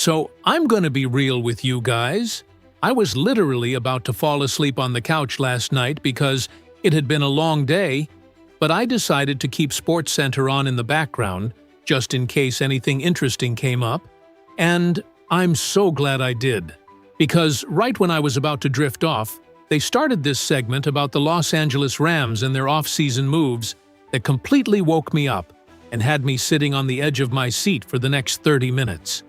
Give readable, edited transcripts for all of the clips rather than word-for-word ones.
So I'm gonna be real with you guys. I was literally about to fall asleep on the couch last night because it had been a long day, but I decided to keep SportsCenter on in the background just in case anything interesting came up, and I'm so glad I did. Because right when I was about to drift off, they started this segment about the Los Angeles Rams and their off-season moves that completely woke me up and had me sitting on the edge of my seat for the next 30 minutes.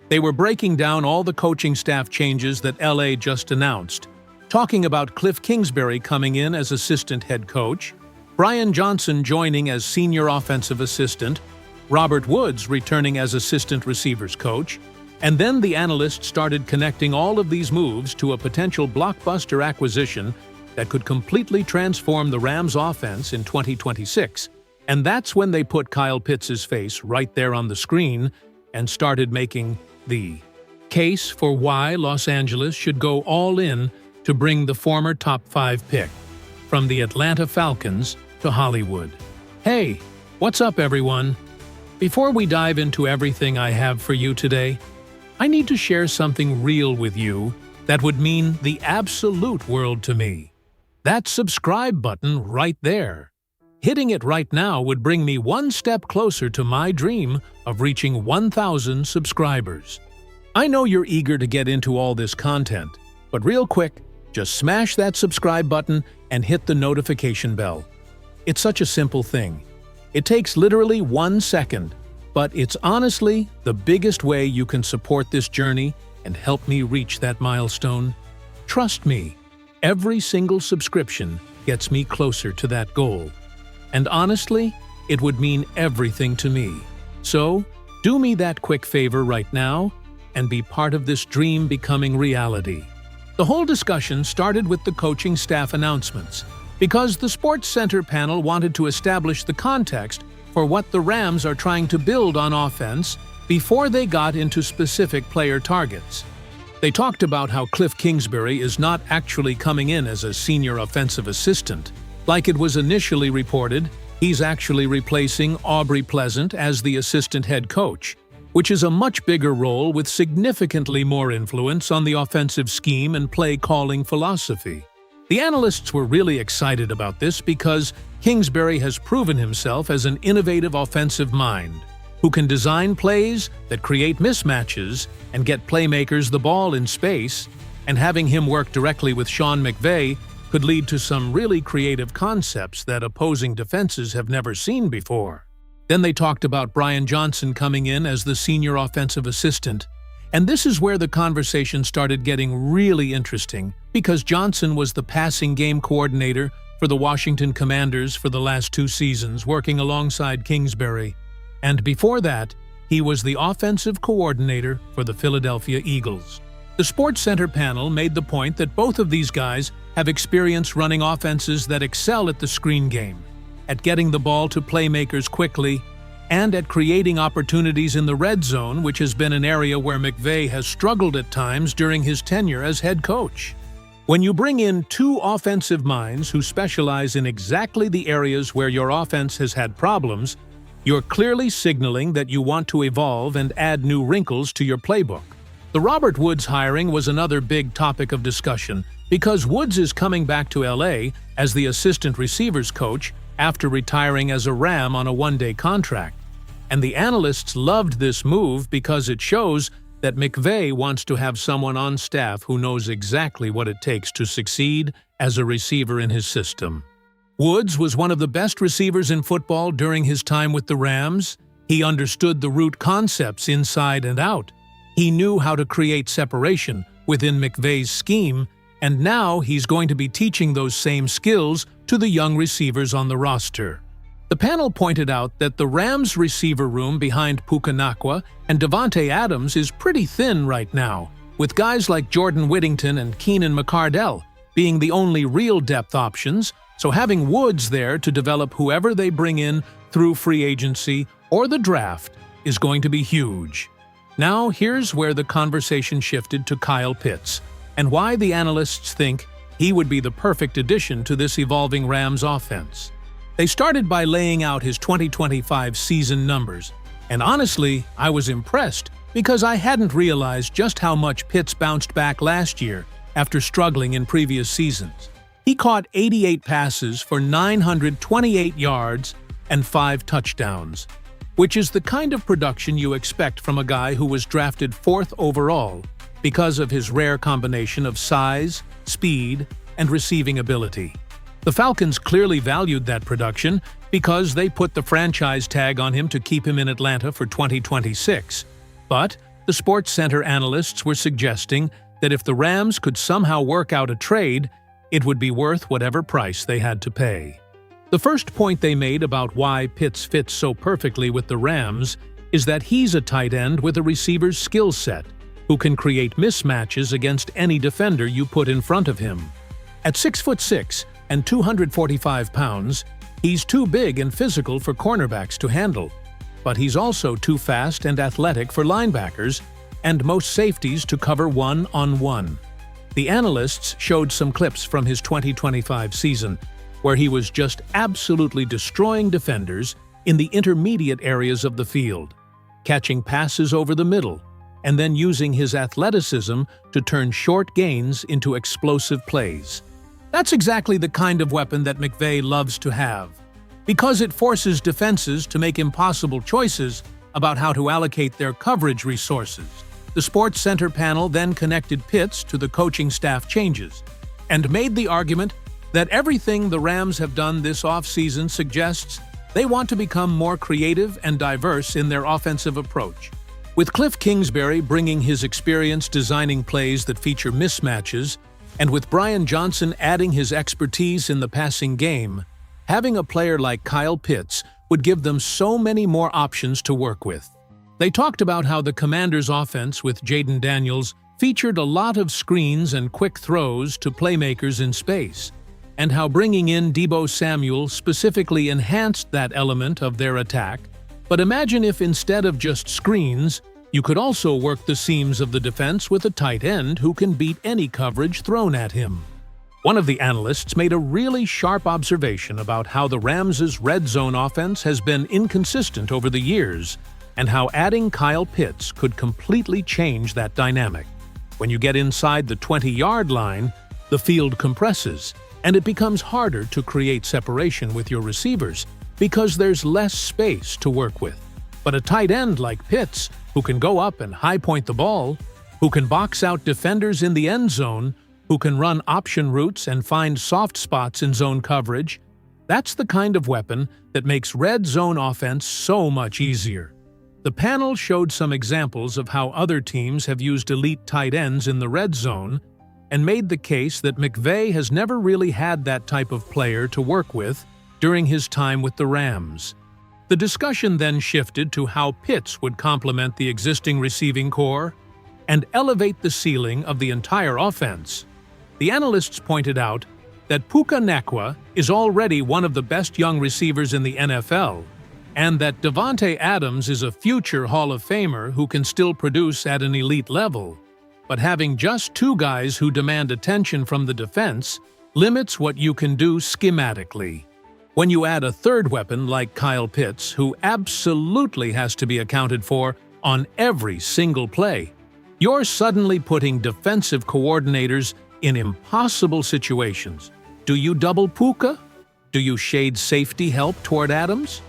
They were breaking down all the coaching staff changes that LA just announced, talking about Cliff Kingsbury coming in as assistant head coach, Brian Johnson joining as senior offensive assistant, Robert Woods returning as assistant receivers coach, and then the analysts started connecting all of these moves to a potential blockbuster acquisition that could completely transform the Rams' offense in 2026. And that's when they put Kyle Pitts' face right there on the screen and started making the case for why Los Angeles should go all in to bring the former top 5 pick from the Atlanta Falcons to Hollywood. Hey, what's up everyone? Before we dive into everything I have for you today, I need to share something real with you that would mean the absolute world to me. That subscribe button right there. Hitting it right now would bring me one step closer to my dream of reaching 1,000 subscribers. I know you're eager to get into all this content, but real quick, just smash that subscribe button and hit the notification bell. It's such a simple thing. It takes literally 1 second, but it's honestly the biggest way you can support this journey and help me reach that milestone. Trust me, every single subscription gets me closer to that goal. And honestly, it would mean everything to me. So, do me that quick favor right now and be part of this dream becoming reality. The whole discussion started with the coaching staff announcements, because the SportsCenter panel wanted to establish the context for what the Rams are trying to build on offense before they got into specific player targets. They talked about how Cliff Kingsbury is not actually coming in as a senior offensive assistant. Like it was initially reported, he's actually replacing Aubrey Pleasant as the assistant head coach, which is a much bigger role with significantly more influence on the offensive scheme and play-calling philosophy. The analysts were really excited about this because Kingsbury has proven himself as an innovative offensive mind, who can design plays that create mismatches and get playmakers the ball in space, and having him work directly with Sean McVay could lead to some really creative concepts that opposing defenses have never seen before. Then they talked about Brian Johnson coming in as the senior offensive assistant, and this is where the conversation started getting really interesting because Johnson was the passing game coordinator for the Washington Commanders for the last 2 seasons, working alongside Kingsbury. And before that, he was the offensive coordinator for the Philadelphia Eagles. The SportsCenter panel made the point that both of these guys have experience running offenses that excel at the screen game, at getting the ball to playmakers quickly, and at creating opportunities in the red zone, which has been an area where McVay has struggled at times during his tenure as head coach. When you bring in 2 offensive minds who specialize in exactly the areas where your offense has had problems, you're clearly signaling that you want to evolve and add new wrinkles to your playbook. The Robert Woods hiring was another big topic of discussion because Woods is coming back to LA as the assistant receivers coach after retiring as a Ram on a 1-day contract. And the analysts loved this move because it shows that McVay wants to have someone on staff who knows exactly what it takes to succeed as a receiver in his system. Woods was one of the best receivers in football during his time with the Rams. He understood the route concepts inside and out. He knew how to create separation within McVay's scheme, and now he's going to be teaching those same skills to the young receivers on the roster. The panel pointed out that the Rams' receiver room behind Puka Nacua and Davante Adams is pretty thin right now, with guys like Jordan Whittington and Keenan McCardell being the only real depth options, so having Woods there to develop whoever they bring in through free agency or the draft is going to be huge. Now here's where the conversation shifted to Kyle Pitts, and why the analysts think he would be the perfect addition to this evolving Rams offense. They started by laying out his 2025 season numbers, and honestly, I was impressed because I hadn't realized just how much Pitts bounced back last year after struggling in previous seasons. He caught 88 passes for 928 yards and 5 touchdowns, which is the kind of production you expect from a guy who was drafted 4th overall because of his rare combination of size, speed, and receiving ability. The Falcons clearly valued that production because they put the franchise tag on him to keep him in Atlanta for 2026. But the SportsCenter analysts were suggesting that if the Rams could somehow work out a trade, it would be worth whatever price they had to pay. The first point they made about why Pitts fits so perfectly with the Rams is that he's a tight end with a receiver's skill set, who can create mismatches against any defender you put in front of him. At 6'6" and 245 pounds, he's too big and physical for cornerbacks to handle, but he's also too fast and athletic for linebackers and most safeties to cover one-on-one. The analysts showed some clips from his 2025 season, where he was just absolutely destroying defenders in the intermediate areas of the field, catching passes over the middle, and then using his athleticism to turn short gains into explosive plays. That's exactly the kind of weapon that McVay loves to have, because it forces defenses to make impossible choices about how to allocate their coverage resources. The SportsCenter panel then connected Pitts to the coaching staff changes and made the argument that everything the Rams have done this offseason suggests they want to become more creative and diverse in their offensive approach. With Cliff Kingsbury bringing his experience designing plays that feature mismatches, and with Brian Johnson adding his expertise in the passing game, having a player like Kyle Pitts would give them so many more options to work with. They talked about how the Commanders' offense with Jaden Daniels featured a lot of screens and quick throws to playmakers in space, and how bringing in Deebo Samuel specifically enhanced that element of their attack. But imagine if instead of just screens, you could also work the seams of the defense with a tight end who can beat any coverage thrown at him. One of the analysts made a really sharp observation about how the Rams' red zone offense has been inconsistent over the years, and how adding Kyle Pitts could completely change that dynamic. When you get inside the 20-yard line, the field compresses, and it becomes harder to create separation with your receivers because there's less space to work with. But a tight end like Pitts, who can go up and high-point the ball, who can box out defenders in the end zone, who can run option routes and find soft spots in zone coverage, that's the kind of weapon that makes red zone offense so much easier. The panel showed some examples of how other teams have used elite tight ends in the red zone and made the case that McVay has never really had that type of player to work with during his time with the Rams. The discussion then shifted to how Pitts would complement the existing receiving core and elevate the ceiling of the entire offense. The analysts pointed out that Puka Nacua is already one of the best young receivers in the NFL, and that Davante Adams is a future Hall of Famer who can still produce at an elite level. But having just 2 guys who demand attention from the defense limits what you can do schematically. When you add a third weapon like Kyle Pitts, who absolutely has to be accounted for on every single play, you're suddenly putting defensive coordinators in impossible situations. Do you double Puka? Do you shade safety help toward Adams?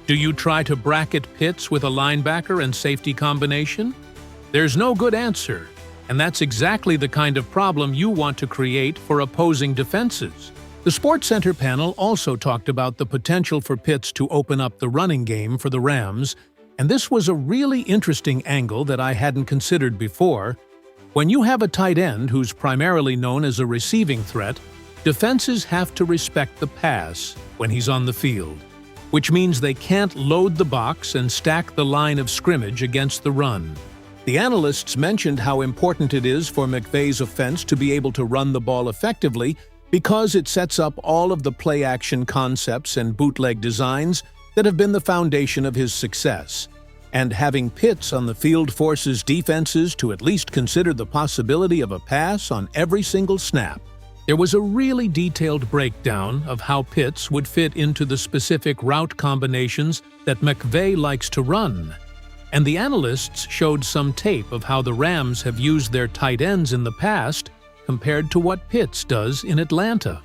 Do you try to bracket Pitts with a linebacker and safety combination? There's no good answer, and that's exactly the kind of problem you want to create for opposing defenses. The SportsCenter panel also talked about the potential for Pitts to open up the running game for the Rams, and this was a really interesting angle that I hadn't considered before. When you have a tight end who's primarily known as a receiving threat, defenses have to respect the pass when he's on the field, which means they can't load the box and stack the line of scrimmage against the run. The analysts mentioned how important it is for McVay's offense to be able to run the ball effectively because it sets up all of the play-action concepts and bootleg designs that have been the foundation of his success. And having Pitts on the field forces defenses to at least consider the possibility of a pass on every single snap. There was a really detailed breakdown of how Pitts would fit into the specific route combinations that McVay likes to run. and the analysts showed some tape of how the Rams have used their tight ends in the past compared to what Pitts does in Atlanta.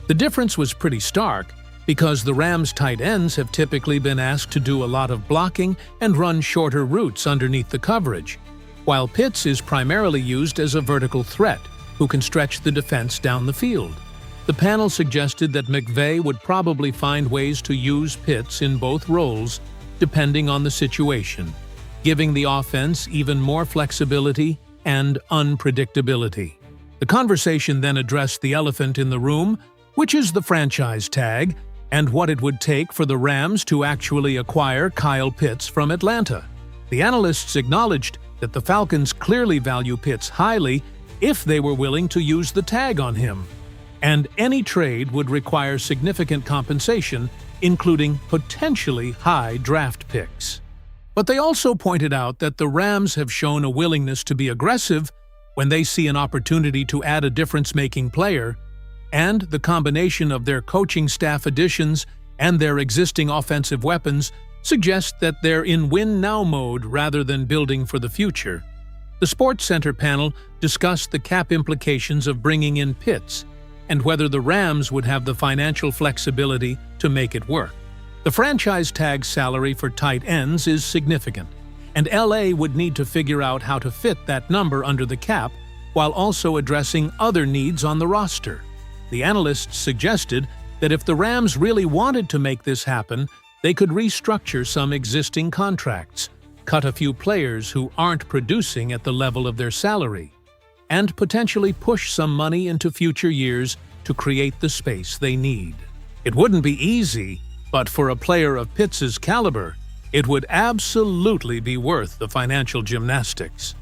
The difference was pretty stark, because the Rams' tight ends have typically been asked to do a lot of blocking and run shorter routes underneath the coverage, while Pitts is primarily used as a vertical threat who can stretch the defense down the field. The panel suggested that McVay would probably find ways to use Pitts in both roles depending on the situation, giving the offense even more flexibility and unpredictability. The conversation then addressed the elephant in the room, which is the franchise tag, and what it would take for the Rams to actually acquire Kyle Pitts from Atlanta. The analysts acknowledged that the Falcons clearly value Pitts highly if they were willing to use the tag on him, and any trade would require significant compensation, including potentially high draft picks. But they also pointed out that the Rams have shown a willingness to be aggressive when they see an opportunity to add a difference-making player, and the combination of their coaching staff additions and their existing offensive weapons suggests that they're in win-now mode rather than building for the future. The Sports Center panel discussed the cap implications of bringing in Pitts and whether the Rams would have the financial flexibility to make it work. The franchise tag salary for tight ends is significant, and LA would need to figure out how to fit that number under the cap while also addressing other needs on the roster. The analysts suggested that if the Rams really wanted to make this happen, they could restructure some existing contracts, cut a few players who aren't producing at the level of their salary, and potentially push some money into future years to create the space they need. It wouldn't be easy, but for a player of Pitts' caliber, it would absolutely be worth the financial gymnastics.